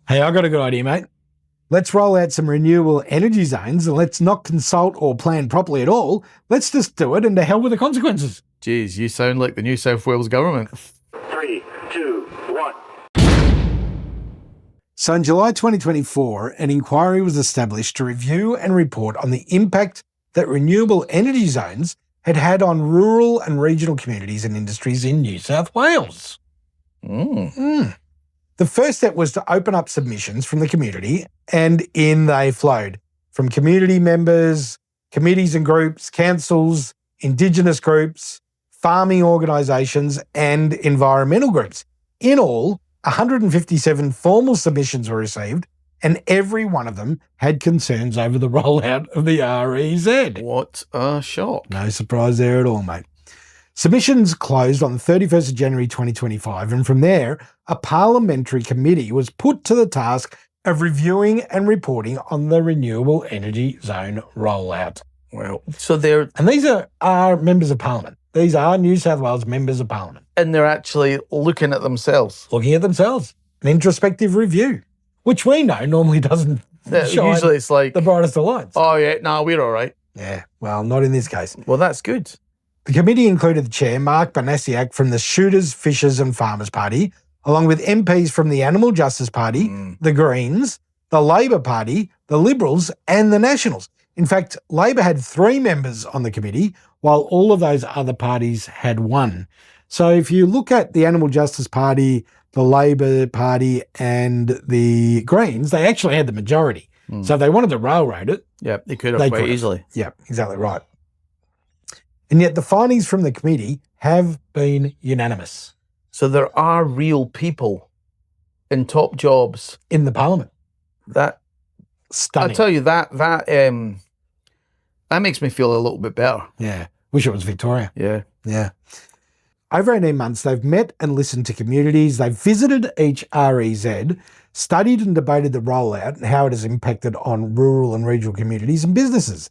Hey, I got a good idea, mate. Let's roll out some renewable energy zones and let's not consult or plan properly at all. Let's just do it and to hell with the consequences. Geez, you sound like the New South Wales government. 3, 2, 1. So in July 2024, an inquiry was established to review and report on the impact that renewable energy zones had on rural and regional communities and industries in New South Wales. The first step was to open up submissions from the community, and in they flowed from community members, committees and groups, councils, Indigenous groups, farming organisations and environmental groups. In all, 157 formal submissions were received, and every one of them had concerns over the rollout of the REZ. What a shock. No surprise there at all, mate. Submissions closed on the 31st of January 2025, and from there, a parliamentary committee was put to the task of reviewing and reporting on the Renewable Energy Zone rollout. Well, so they're... And these are members of parliament. These are New South Wales members of parliament. And they're actually looking at themselves. Looking at themselves. An introspective review, which we know normally doesn't shine usually it's like the brightest of lights. Oh, yeah, no, we're all right. Yeah, well, not in this case. Well, that's good. The committee included the chair, Mark Banasiak, from the Shooters, Fishers and Farmers Party, along with MPs from the Animal Justice Party, the Greens, the Labor Party, the Liberals and the Nationals. In fact, Labor had 3 members on the committee, while all of those other parties had 1. So if you look at the Animal Justice Party, the Labor Party and the Greens, they actually had the majority. So if they wanted to railroad it. Yeah, they could have quite easily. Yeah, exactly right. And yet the findings from the committee have been unanimous. So there are real people in top jobs. In the parliament. That, stunning. I tell you, that makes me feel a little bit better. Yeah. Wish it was Victoria. Yeah. Yeah. Over 18 months, they've met and listened to communities. They've visited each REZ, studied and debated the rollout and how it has impacted on rural and regional communities and businesses.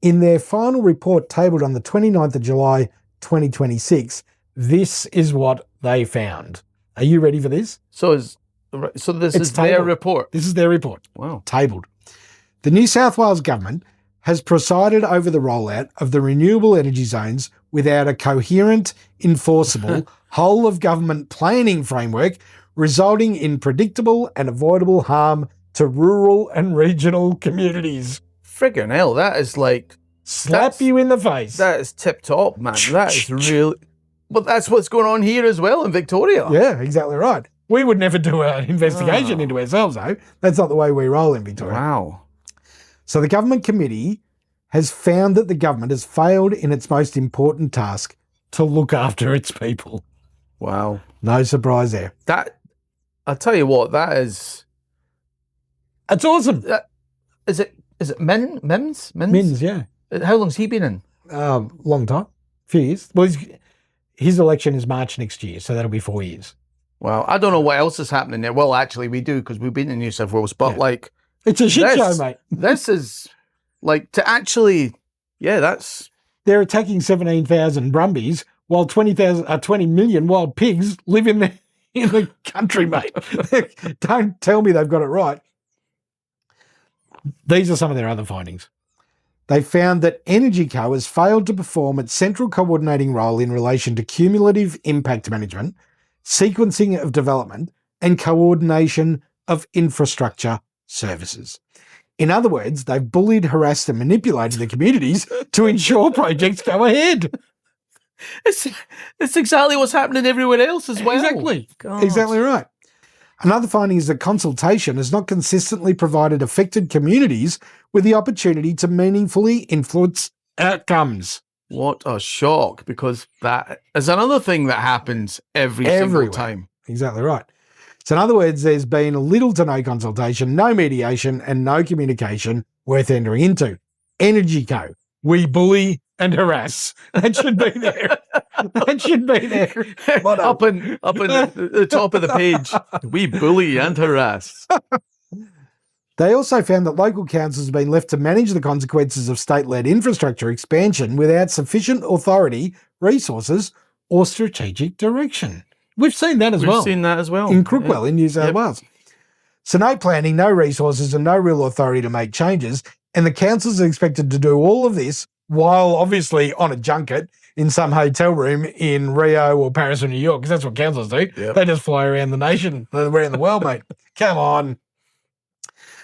In their final report tabled on the 29th of July 2026, this is what they found. Are you ready for this? So this is their report? This is their report. Wow. Tabled. The New South Wales Government has presided over the rollout of the renewable energy zones without a coherent, enforceable, whole-of-government planning framework, resulting in predictable and avoidable harm to rural and regional communities. Friggin' hell, that is like... Slap you in the face. That is tip-top, man. That is really... But that's what's going on here as well in Victoria. Yeah, exactly right. We would never do an investigation into ourselves, though. That's not the way we roll in Victoria. Wow. So the government committee has found that the government has failed in its most important task, to look after its people. Wow. No surprise there. I'll tell you what, that is... That's awesome. Is it Mims? Mims, yeah. How long's he been in? Long time. Few years. Well, his election is March next year, so that'll be 4 years. Well, I don't know what else is happening there. Well, actually, we do, because we've been in New South Wales, but like... It's a shit show, mate. This is, like, to actually... Yeah, that's... They're attacking 17,000 brumbies while 20 million wild pigs live in the country, mate. Don't tell me they've got it right. These are some of their other findings. They found that EnergyCo has failed to perform its central coordinating role in relation to cumulative impact management, sequencing of development, and coordination of infrastructure services. In other words, they've bullied, harassed and manipulated the communities to ensure projects go ahead. It's exactly what's happening everywhere else as well. Exactly. God. Exactly right. Another finding is that consultation has not consistently provided affected communities with the opportunity to meaningfully influence outcomes. What a shock, because that is another thing that happens every single time. Exactly right. So in other words, there's been little to no consultation, no mediation and no communication worth entering into. EnergyCo, we bully and harass. That should be there. That should be there. Up in the top of the page, we bully and harass. They also found that local councils have been left to manage the consequences of state-led infrastructure expansion without sufficient authority, resources or strategic direction. We've seen that as well. We've seen that as well. In Crookwell in New South Wales. So no planning, no resources, and no real authority to make changes. And the councils are expected to do all of this while obviously on a junket in some hotel room in Rio or Paris or New York, because that's what councils do. Yep. They just fly around the nation, around the world, mate. Come on.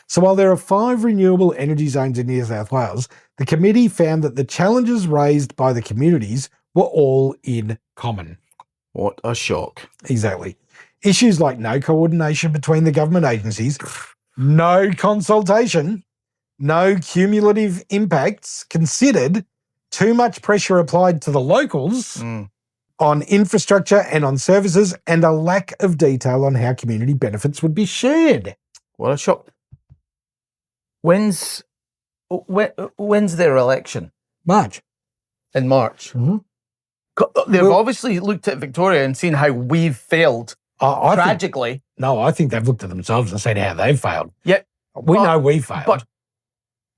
So while there are 5 renewable energy zones in New South Wales, the committee found that the challenges raised by the communities were all in common. What a shock. Exactly. Issues like no coordination between the government agencies, no consultation, no cumulative impacts considered, too much pressure applied to the locals on infrastructure and on services, and a lack of detail on how community benefits would be shared. What a shock. When's their election? March. In March. Mm-hmm. They've obviously looked at Victoria and seen how we've failed tragically. I think they've looked at themselves and seen how they've failed. Yeah. We know we failed. But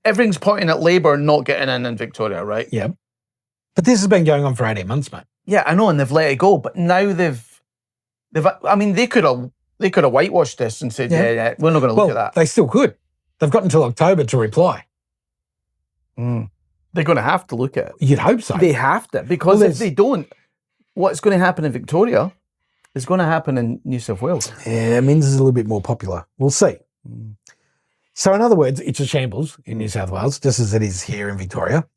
everything's pointing at Labour not getting in Victoria, right? Yeah. But this has been going on for 18 months, mate. Yeah, I know, and they've let it go. But now they've I mean, they could have whitewashed this and said, yeah, we're not going to look at that. They still could. They've got until October to reply. They're going to have to look at it. You'd hope so. They have to, because if they don't, what's going to happen in Victoria is going to happen in New South Wales. Yeah, it means it's a little bit more popular. We'll see. So in other words, it's a shambles in New South Wales, just as it is here in Victoria,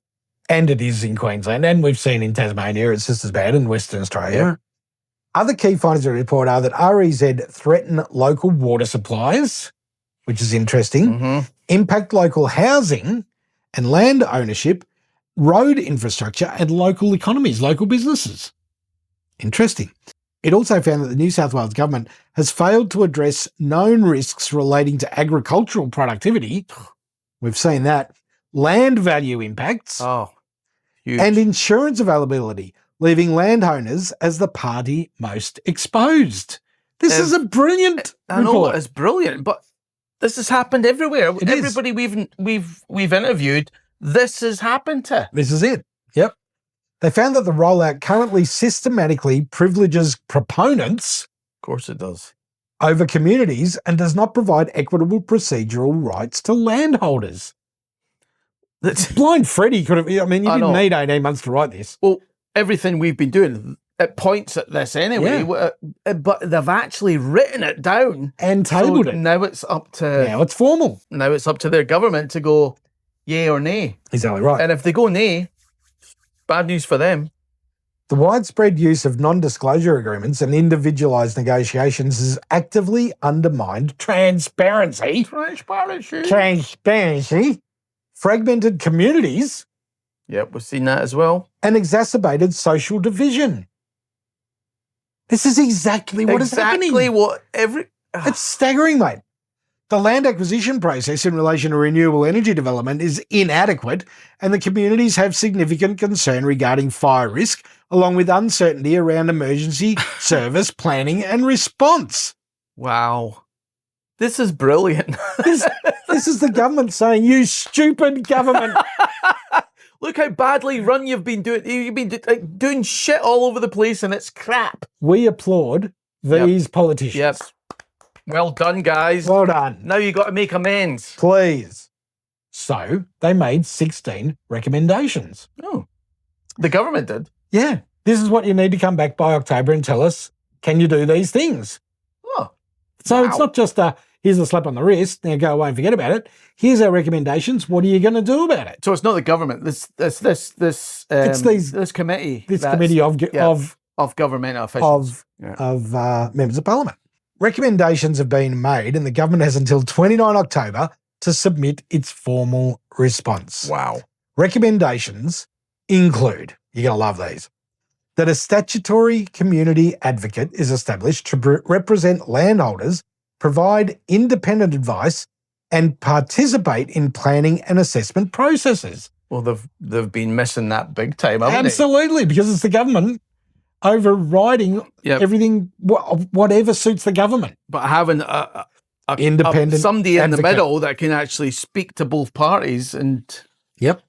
and it is in Queensland, and we've seen in Tasmania it's just as bad in Western Australia. Yeah. Other key findings of the report are that REZ threaten local water supplies, which is interesting, impact local housing and land ownership, road infrastructure, and local economies, local businesses. Interesting. It also found that the New South Wales government has failed to address known risks relating to agricultural productivity. We've seen that. Land value impacts. Oh, huge. And insurance availability, leaving landowners as the party most exposed. This is a brilliant I know, report. it's brilliant, but this has happened everywhere. It is. Everybody we've interviewed, this has happened to. This is it. Yep. They found that the rollout currently systematically privileges proponents, Of course it does. over communities and does not provide equitable procedural rights to landholders. Blind Freddie could have, you didn't need 18 months to write this. Well, everything we've been doing, it points at this anyway, but they've actually written it down. And tabled it. Now it's up to Now it's formal. Now it's up to their government to go yay or nay. Exactly right. And if they go nay, bad news for them. The widespread use of non-disclosure agreements and individualised negotiations has actively undermined transparency, fragmented communities, Yep, we've seen that as well. and exacerbated social division. This is exactly what is happening. Exactly what every... It's staggering, mate. The land acquisition process in relation to renewable energy development is inadequate, and the communities have significant concern regarding fire risk, along with uncertainty around emergency service planning and response. Wow. This is brilliant. This is the government saying, you stupid government. Look how badly run you've been doing. You've been doing shit all over the place, and it's crap. We applaud these politicians. Yep. Well done, guys. Well done. Now you got to make amends. Please. So they made 16 recommendations. Oh, the government did. Yeah. This is what you need to come back by October and tell us, can you do these things? Oh, So wow. it's not just here's a slap on the wrist, now go away and forget about it. Here's our recommendations. What are you going to do about it? So it's not the government. This committee. This committee of government officials of members of parliament. Recommendations have been made, and the government has until 29 October to submit its formal response. Wow. Recommendations include, you're going to love these, that a statutory community advocate is established to represent landholders, provide independent advice, and participate in planning and assessment processes. Well, they've been missing that big time, haven't they? Absolutely, because it's the government overriding everything, whatever suits the government. But having Independent somebody in the advocate. middle that can actually speak to both parties and... Yep.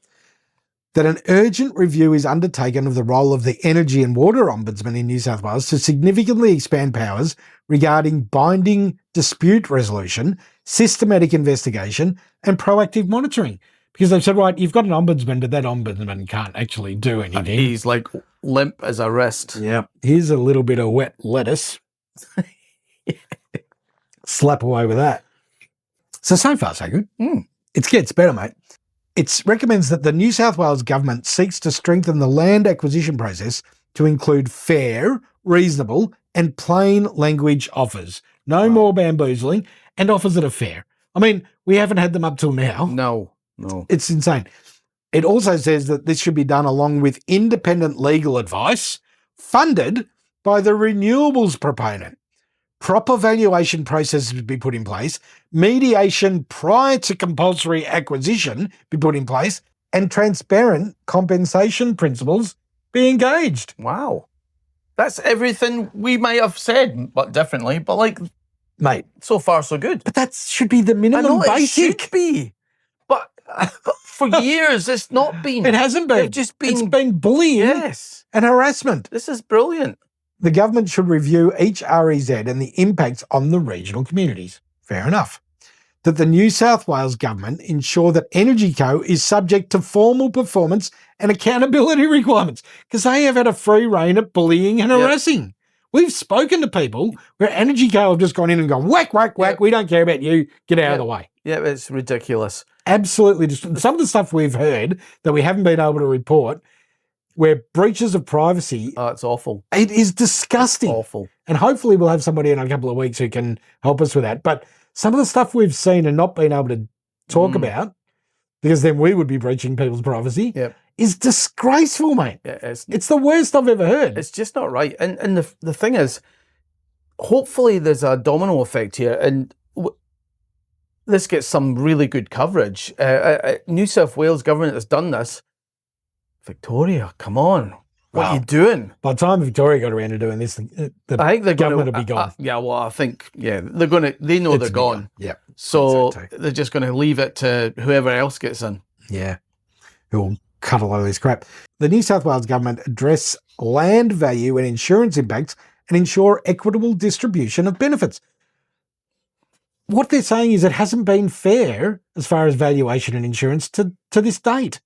that an urgent review is undertaken of the role of the Energy and Water Ombudsman in New South Wales to significantly expand powers regarding binding dispute resolution, systematic investigation, and proactive monitoring. Because they've said, right, you've got an ombudsman, but that ombudsman can't actually do anything. He's like limp as a wrist. Yeah. Here's a little bit of wet lettuce. Slap away with that. So far, so good. It gets better, mate. It recommends that the New South Wales Government seeks to strengthen the land acquisition process to include fair, reasonable, and plain language offers. No more bamboozling, and offers that are fair. I mean, we haven't had them up till now. No. It's insane. It also says that this should be done along with independent legal advice funded by the renewables proponent. Proper valuation processes be put in place, mediation prior to compulsory acquisition be put in place, and transparent compensation principles be engaged. Wow. That's everything we might have said, but differently. But like, Mate. So far, so good. But that should be the minimum basic. It should be. But for years, it's not been. It hasn't been. It's been bullying and harassment. This is brilliant. The government should review each REZ and the impacts on the regional communities. Fair enough. That the New South Wales Government ensure that Energy Co is subject to formal performance and accountability requirements, because they have had a free rein at bullying and harassing. We've spoken to people where Energy Co have just gone in and gone, whack, whack, whack, we don't care about you, get out of the way. Yeah, it's ridiculous. Absolutely. Some of the stuff we've heard that we haven't been able to report, where breaches of privacy. Oh, it's awful. It is disgusting. It's awful. And hopefully we'll have somebody in a couple of weeks who can help us with that. But some of the stuff we've seen and not been able to talk about, because then we would be breaching people's privacy, is disgraceful, mate. Yeah, it's the worst I've ever heard. It's just not right. And the thing is, hopefully there's a domino effect here, and this gets some really good coverage. New South Wales Government has done this. Victoria, come on. What are you doing? By the time Victoria got around to doing this, I think the government will be gone. I think they know they're gone. Yeah. So they're just going to leave it to whoever else gets in. Yeah. Who'll cut a lot of this crap. The New South Wales Government address land value and insurance impacts and ensure equitable distribution of benefits. What they're saying is it hasn't been fair as far as valuation and insurance to this date.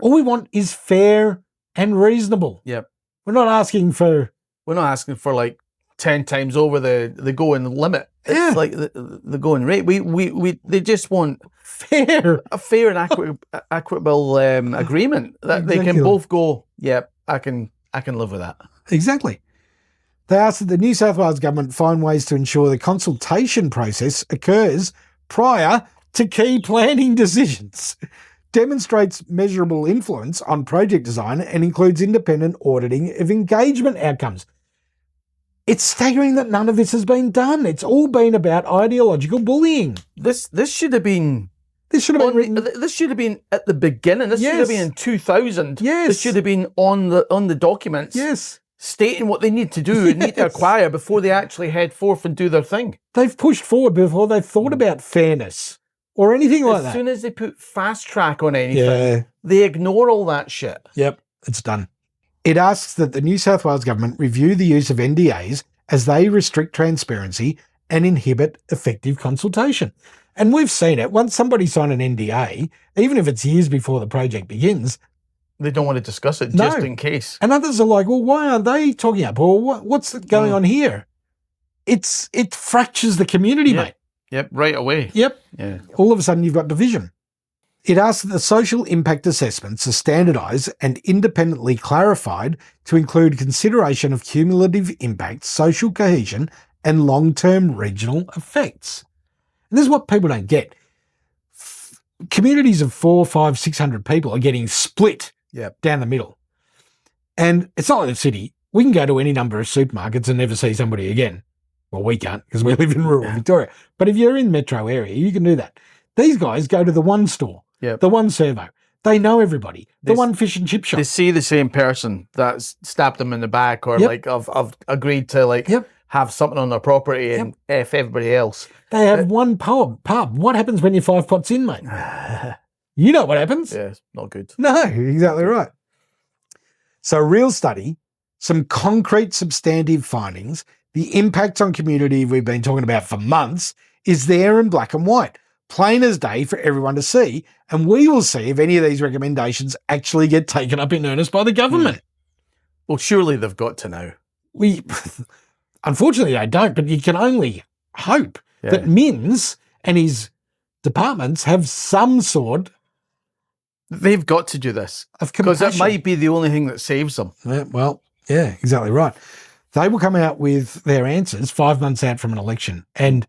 All we want is fair and reasonable. Yep. We're not asking for like 10 times over the going limit. It's like the going rate. They just want a fair and equitable agreement that they can both go, I can live with that. Exactly. They asked that the New South Wales Government find ways to ensure the consultation process occurs prior to key planning decisions, demonstrates measurable influence on project design, and includes independent auditing of engagement outcomes. It's staggering that none of this has been done. It's all been about ideological bullying. This should have been at the beginning. This should have been in 2000. Yes. This should have been on the documents. Yes. Stating what they need to do and need to acquire before they actually head forth and do their thing. They've pushed forward before they've thought about fairness or anything like that. As soon as they put fast track on anything, they ignore all that shit. Yep, it's done. It asks that the New South Wales Government review the use of NDAs as they restrict transparency and inhibit effective consultation. And we've seen it. Once somebody signs an NDA, even if it's years before the project begins, they don't want to discuss it just in case. And others are like, well, why aren't they talking up? Or what's going on here? It fractures the community, mate. Yep, right away. Yep. Yeah. All of a sudden you've got division. It asks that the social impact assessments are standardised and independently clarified to include consideration of cumulative impact, social cohesion, and long-term regional effects. And this is what people don't get. Communities of 400, 500, 600 people are getting split down the middle. And it's not like the city. We can go to any number of supermarkets and never see somebody again. Well, we can't because we live in rural Victoria. But if you're in metro area, you can do that. These guys go to the one store, the one servo. They know everybody. The one fish and chip shop. They see the same person that stabbed them in the back or I've agreed to have something on their property and F everybody else. They have one pub. What happens when you're 5 pots in, mate? You know what happens. Yeah, it's not good. No, exactly right. So a real study, some concrete substantive findings, the impact on community we've been talking about for months is there in black and white, plain as day for everyone to see, and we will see if any of these recommendations actually get taken up in earnest by the government. Well, surely they've got to now. Unfortunately, they don't, but you can only hope that Minns and his departments have some sort. They've got to do this Of because compassion. it might be the only thing that saves them. Yeah, exactly right. They will come out with their answers 5 months out from an election. And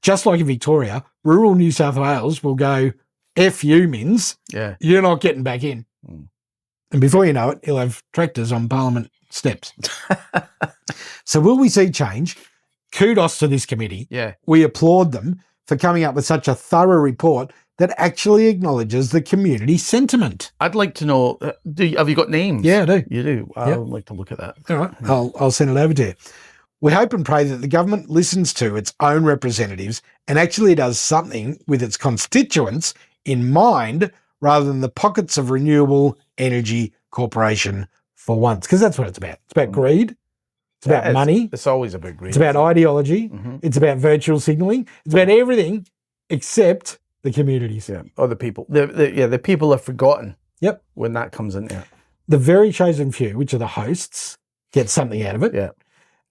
just like in Victoria, rural New South Wales will go, F you, Minns. Yeah. You're not getting back in. And before you know it, he'll have tractors on Parliament steps. So will we see change? Kudos to this committee. Yeah. We applaud them for coming up with such a thorough report that actually acknowledges the community sentiment. I'd like to know, have you got names? Yeah, I do. You do? I'd like to look at that. All right, I'll send it over to you. We hope and pray that the government listens to its own representatives and actually does something with its constituents in mind rather than the pockets of Renewable Energy Corporation for once, because that's what it's about. It's about greed. It's about money. It's always about greed. It's about ideology. It's about virtual signalling. It's about everything except the communities. Yeah, or the people. The people are forgotten. Yep. When that comes in there. The very chosen few, which are the hosts, get something out of it. Yeah.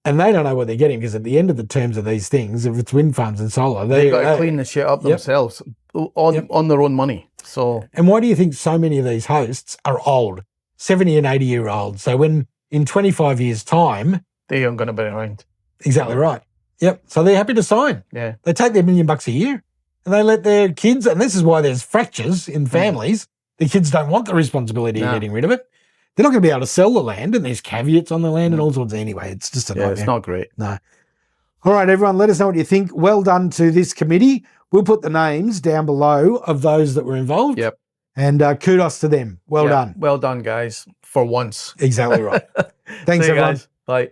And they don't know what they're getting because at the end of the terms of these things, if it's wind farms and solar, They've got to clean the shit up themselves on their own money. So. And why do you think so many of these hosts are old, 70 and 80-year-olds? So when in 25 years' time, they aren't going to be around. Exactly right. Yep. So they're happy to sign. Yeah. They take their $1 million a year and they let their kids, and this is why there's fractures in families. The kids don't want the responsibility of getting rid of it. They're not going to be able to sell the land, and there's caveats on the land and all sorts. Anyway, it's just a nightmare. It's not great. No. All right, everyone, let us know what you think. Well done to this committee. We'll put the names down below of those that were involved. Yep. And kudos to them. Well done. Well done, guys, for once. Exactly right. Thanks, See you everyone. guys. Bye.